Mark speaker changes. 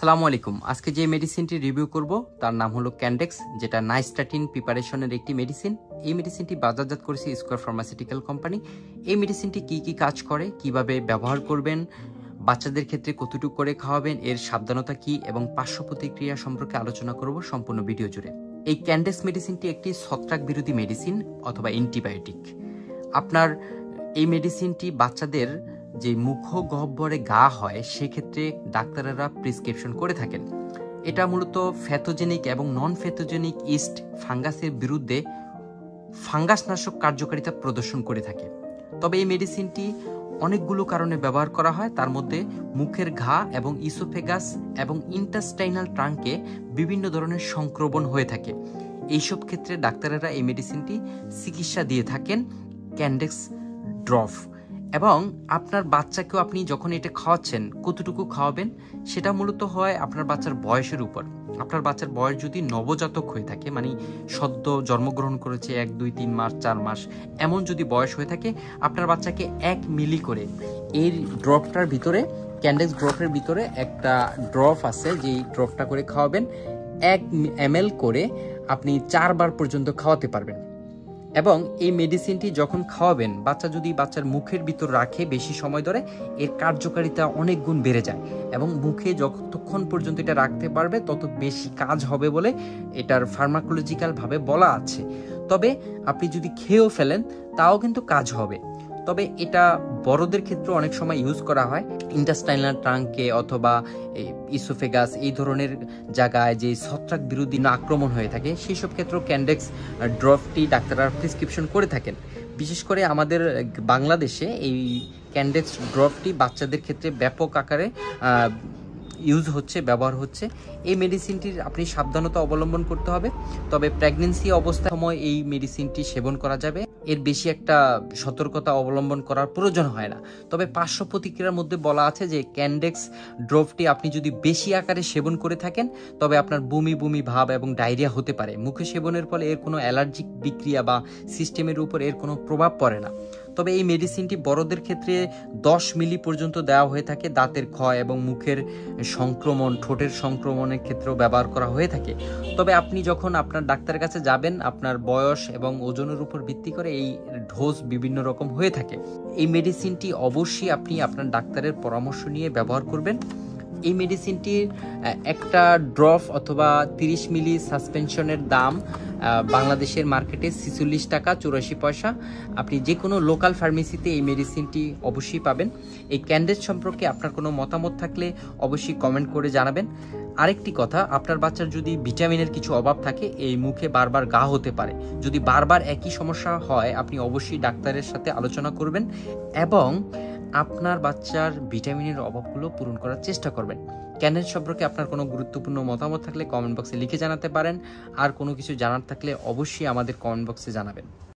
Speaker 1: আসসালামু আলাইকুম। আজকে যে মেডিসিনটি রিভিউ করব তার নাম হলো ক্যান্ডেক্স, যেটা নাইস্টাটিন প্রিপারেশনের একটি মেডিসিন। এই মেডিসিনটি বাজারজাত করেছে স্কয়ার ফার্মাসিউটিক্যাল কোম্পানি। এই মেডিসিনটি কি কি কাজ করে, কিভাবে ব্যবহার করবেন, বাচ্চাদের ক্ষেত্রে কতটুকু করে খাওয়াবেন, এর সাবধানতা কি এবং পার্শ্ব প্রতিক্রিয়া সম্পর্কে আলোচনা করব সম্পূর্ণ ভিডিও জুড়ে। এই ক্যান্ডেক্স মেডিসিনটি একটি ছত্রাক বিরোধী মেডিসিন অথবা অ্যান্টিবায়োটিক। আপনার এই মেডিসিনটি বাচ্চাদের যে মুখগহ্বরে ঘা হয় সেক্ষেত্রে ডাক্তারেরা প্রেসক্রিপশন করে থাকেন। এটা মূলত ফ্যাথোজেনিক এবং নন ফ্যাথোজেনিক ইস্ট ফাঙ্গাসের বিরুদ্ধে ফাঙ্গাসনাশক কার্যকারিতা প্রদর্শন করে থাকে। তবে এই মেডিসিনটি অনেকগুলো কারণে ব্যবহার করা হয়, তার মধ্যে মুখের ঘা এবং ইসোফেগাস এবং ইন্টেস্টাইনাল ট্রাঙ্কে বিভিন্ন ধরনের সংক্রমণ হয়ে থাকে। এইসব ক্ষেত্রে ডাক্তারেরা এই মেডিসিনটি চিকিৎসা দিয়ে থাকেন ক্যান্ডেক্স ড্রপ। এবং আপনার বাচ্চাকেও আপনি যখন এটা খাওয়াচ্ছেন কতটুকু খাওয়াবেন সেটা মূলত হয় আপনার বাচ্চার বয়সের উপর। আপনার বাচ্চার বয়স যদি নবজাতক হয়ে থাকে, মানে সদ্য জন্মগ্রহণ করেছে 1, 2, 3 মাস 4 মাস এমন যদি বয়স হয়ে থাকে, আপনার বাচ্চাকে 1 মিলি করে এই ড্রপটার ভিতরে, ক্যান্ডেক্স ড্রপের ভিতরে একটা ড্রপ আছে, যেই ড্রপটা করে খাওয়াবেন 1 ml করে আপনি 4 বার পর্যন্ত খাওয়াতে পারবেন। এবং এই মেডিসিনটি যখন খাওয়াবেন, বাচ্চা যদি বাচ্চার মুখের ভিতর রাখে বেশি সময় ধরে, এর কার্যকারিতা অনেক গুণ বেড়ে যায় এবং মুখে যতক্ষণ পর্যন্ত এটা রাখতে পারবে তত বেশি কাজ হবে বলে এটার ফার্মাকোলজিক্যালভাবে বলা আছে। তবে আপনি যদি খেয়েও ফেলেন তাও কিন্তু কাজ হবে। তবে এটা বড়দের ক্ষেত্রে অনেক সময় ইউজ করা হয় ইন্টেস্টাইনাল ট্রাঙ্কে অথবা ইসোফেগাস, এই ধরনের জায়গায় যে ছত্রাক বিরোধী আক্রমণ হয়ে থাকে সেই সব ক্ষেত্রেও ক্যান্ডেক্স ড্রপটি ডাক্তাররা প্রেসক্রিপশন করে থাকেন। বিশেষ করে আমাদের বাংলাদেশে এই ক্যান্ডেক্স ড্রপটি বাচ্চাদের ক্ষেত্রে ব্যাপক আকারে ইউজ হচ্ছে, ব্যবহার হচ্ছে। এই মেডিসিনটির আপনি সাবধানতা অবলম্বন করতে হবে। তবে প্রেগন্যান্সি অবস্থার সময় এই মেডিসিনটি সেবন করা যাবে, এর বেশি একটা সতর্কতা অবলম্বন করার প্রয়োজন হয় না। তবে পার্শ্ব প্রতিক্রিয়ার মধ্যে বলা আছে যে ক্যান্ডেক্স ড্রপটি আপনি যদি বেশি আকারে সেবন করে থাকেন তবে আপনার বমি বমি ভাব এবং ডায়রিয়া হতে পারে। মুখে সেবনের ফলে এর কোনো অ্যালার্জিক বিক্রিয়া বা সিস্টেমের উপর এর কোনো প্রভাব পড়ে না। তবে এই মেডিসিনটি বড়দের ক্ষেত্রে 10 মিলি পর্যন্ত দেওয়া হয়ে থাকে। দাঁতের ক্ষয় এবং মুখের সংক্রমণ, ঠোঁটের সংক্রমণের ক্ষেত্রেও ব্যবহার করা হয়ে থাকে। তবে আপনি যখন আপনার ডাক্তারের কাছে যাবেন, আপনার বয়স এবং ওজনের উপর ভিত্তি করে এই ডোজ বিভিন্ন রকম হয়ে থাকে। এই মেডিসিনটি অবশ্যই আপনি আপনার ডাক্তারের পরামর্শ নিয়ে ব্যবহার করবেন। এই মেডিসিনটির একটা ড্রপ অথবা 30 মিলি সাসপেনশনের দাম বাংলাদেশের মার্কেটে 46 টাকা 84 পয়সা। আপনি যে কোনো লোকাল ফার্মেসিতে এই মেডিসিনটি অবশ্যই পাবেন। এই ক্যান্ডেক্স সম্পর্কে আপনার কোনো মতামত থাকলে অবশ্যই কমেন্ট করে জানাবেন। আরেকটি কথা, আপনার বাচ্চার যদি ভিটামিনের কিছু অভাব থাকে, এই মুখে বারবার ঘা হতে পারে, যদি বারবার একই সমস্যা হয় আপনি অবশ্যই ডাক্তারের সাথে আলোচনা করবেন এবং আপনার বাচ্চার ভিটামিনের অভাবগুলো পূরণ করার চেষ্টা করবেন। ক্যান্ডেক্স সম্পর্কে আপনার কোনো গুরুত্বপূর্ণ মতামত থাকলে কমেন্ট বক্সে লিখে জানাতে পারেন। আর কোনো কিছু জানার থাকলে অবশ্যই আমাদের কমেন্ট বক্সে জানাবেন।